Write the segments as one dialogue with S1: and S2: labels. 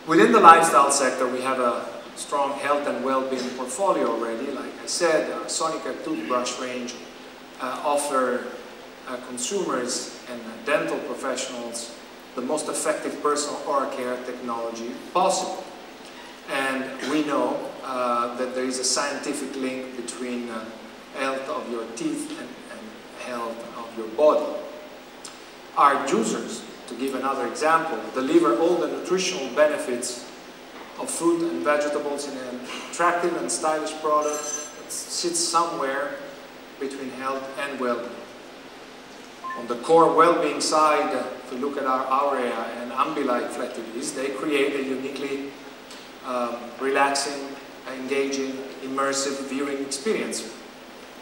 S1: Within the lifestyle sector, we have a strong health and well-being portfolio already. Like I said, our Sonicare toothbrush range offer consumers and dental professionals the most effective personal oral care technology possible. And we know that there is a scientific link between health of your teeth and health of your body. Our juicers, to give another example, deliver all the nutritional benefits of fruit and vegetables in an attractive and stylish product that sits somewhere between health and well-being. On the core well-being side, if we look at our Aurea and Ambilight flat TVs, they create a uniquely relaxing, engaging, immersive viewing experience.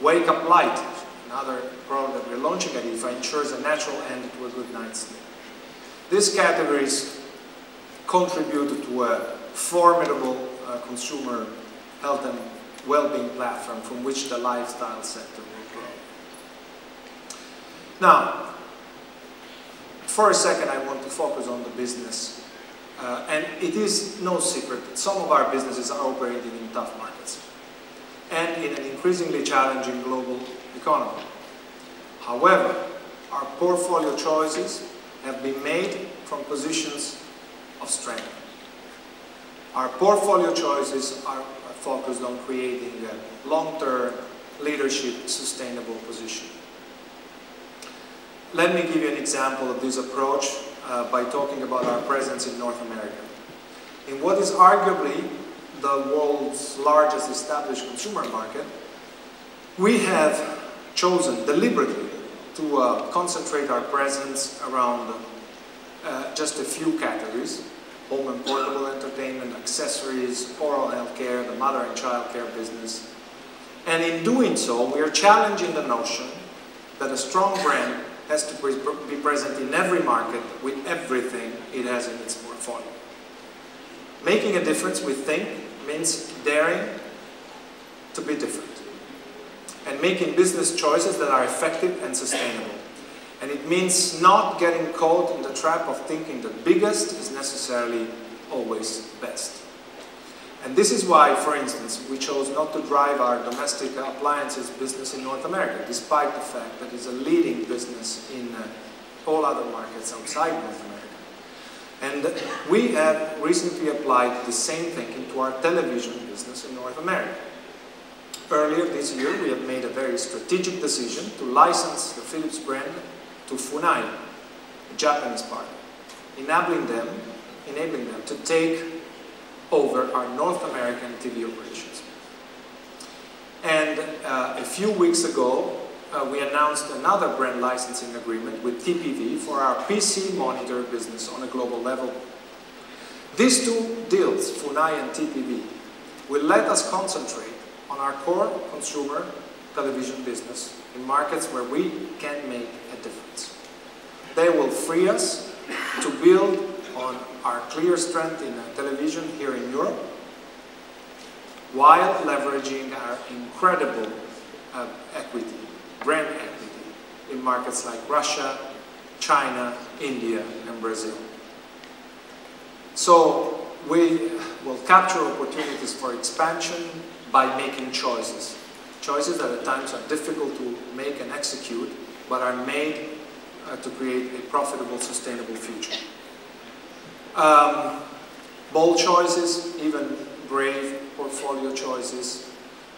S1: Wake Up Light, another product that we're launching at IFA, ensures a natural end to a good night's sleep. These categories contribute to a formidable consumer health and well-being platform from which the lifestyle sector will grow. Now, for a second I want to focus on the business. And it is no secret that some of our businesses are operating in tough markets and in an increasingly challenging global economy. However, our portfolio choices have been made from positions of strength. Our portfolio choices are focused on creating a long-term leadership sustainable position. Let me give you an example of this approach by talking about our presence in North America. In what is arguably the world's largest established consumer market, we have chosen deliberately to concentrate our presence around just a few categories: home and portable entertainment, accessories, oral health care, the mother and child care business. And in doing so, we are challenging the notion that a strong brand has to be present in every market with everything it has in its portfolio. Making a difference, we think, means daring to be different and making business choices that are effective and sustainable. And it means not getting caught in the trap of thinking the biggest is necessarily always best. And this is why, for instance, we chose not to drive our domestic appliances business in North America, despite the fact that it's a leading business in all other markets outside North America. And we have recently applied the same thinking to our television business in North America. Earlier this year, we have made a very strategic decision to license the Philips brand to Funai, a Japanese partner, enabling them to take over our North American TV operations. And a few weeks ago, we announced another brand licensing agreement with TPV for our PC monitor business on a global level. These two deals, Funai and TPV, will let us concentrate on our core consumer television business in markets where we can make a difference. They will free us to build on our clear strength in television here in Europe, while leveraging our incredible equity, brand equity, in markets like Russia, China, India, and Brazil. So we will capture opportunities for expansion by making choices. Choices that at times are difficult to make and execute, but are made to create a profitable, sustainable future. Bold choices, even brave portfolio choices,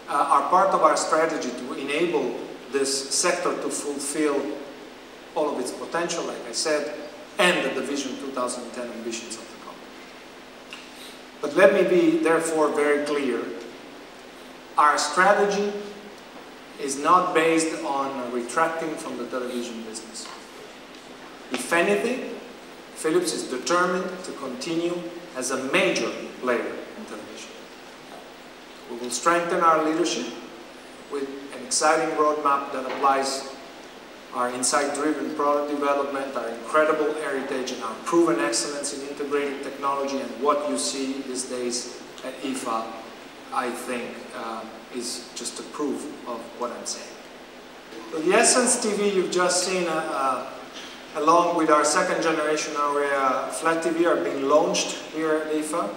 S1: are part of our strategy to enable this sector to fulfill all of its potential, like I said, and the Vision 2010 ambitions of the company. But let me be, therefore, very clear. Our strategy is not based on retracting from the television business. If anything, Philips is determined to continue as a major player in television. We will strengthen our leadership with an exciting roadmap that applies our insight-driven product development, our incredible heritage, and our proven excellence in integrated technology. And what you see these days at IFA, I think, is just a proof of what I'm saying. So the Essence TV, you've just seen a along with our second generation Aurea Flat TV, are being launched here at IFA.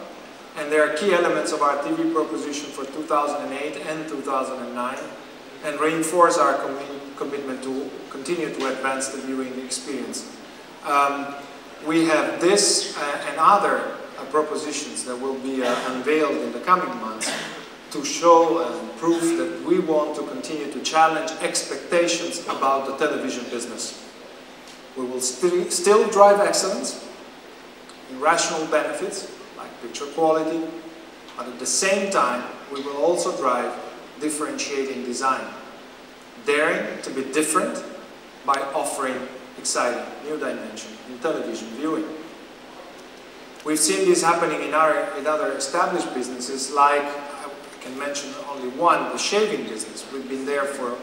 S1: And they are key elements of our TV proposition for 2008 and 2009, and reinforce our commitment to continue to advance the viewing experience. We have this and other propositions that will be unveiled in the coming months to show and prove that we want to continue to challenge expectations about the television business. We will still drive excellence in rational benefits, like picture quality, but at the same time, we will also drive differentiating design, daring to be different by offering exciting new dimension in television viewing. We've seen this happening in other established businesses, like, I can mention only one, the shaving business. We've been there for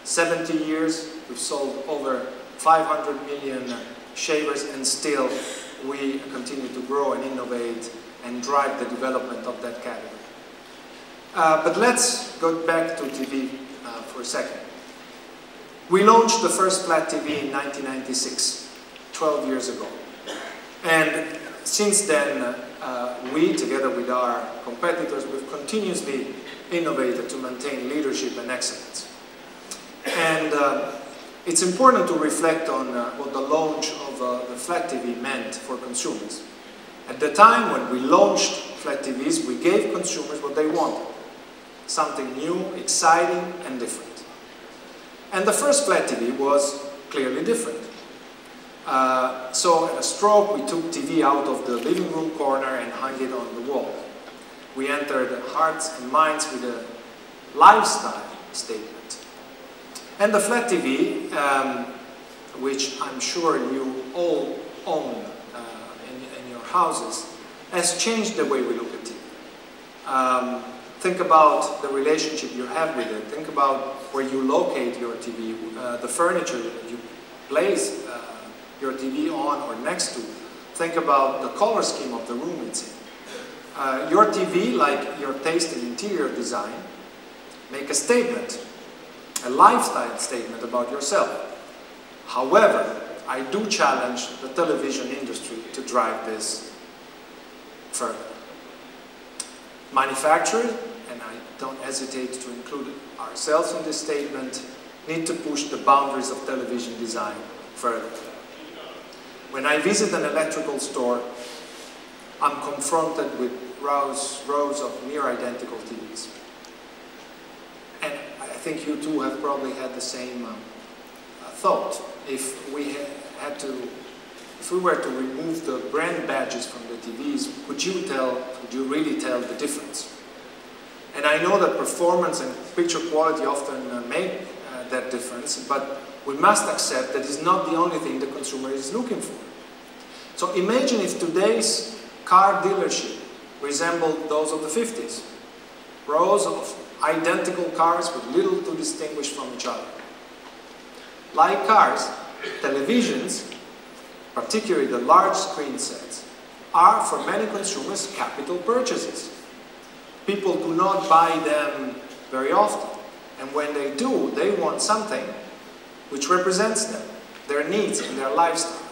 S1: 70 years, we've sold over 500 million shavers, and still we continue to grow and innovate and drive the development of that category. But let's go back to TV for a second. We launched the first flat TV in 1996, 12 years ago. And since then, we, together with our competitors, we've continuously innovated to maintain leadership and excellence. And it's important to reflect on what the launch of the flat TV meant for consumers. At the time when we launched flat TVs, we gave consumers what they wanted. Something new, exciting, and different. And the first flat TV was clearly different. So at a stroke, we took TV out of the living room corner and hung it on the wall. We entered hearts and minds with a lifestyle statement. And the flat TV, which I'm sure you all own in your houses, has changed the way we look at TV. Think about the relationship you have with it. Think about where you locate your TV, the furniture that you place your TV on or next to. Think about the color scheme of the room it's in. Your TV, like your taste in interior design, make a statement, a lifestyle statement about yourself. However, I do challenge the television industry to drive this further. Manufacturers, and I don't hesitate to include ourselves in this statement, need to push the boundaries of television design further. When I visit an electrical store, I'm confronted with rows of near identical TVs. And I think you too have probably had the same thought. If we were to remove the brand badges from the TVs, could you really tell the difference? And I know that performance and picture quality often make that difference, but we must accept that it's not the only thing the consumer is looking for. So imagine if today's car dealership resembled those of the 50s. Rows of identical cars with little to distinguish from each other. Like cars, televisions, particularly the large screen sets, are for many consumers capital purchases. People do not buy them very often, and when they do, they want something which represents them, their needs and their lifestyle.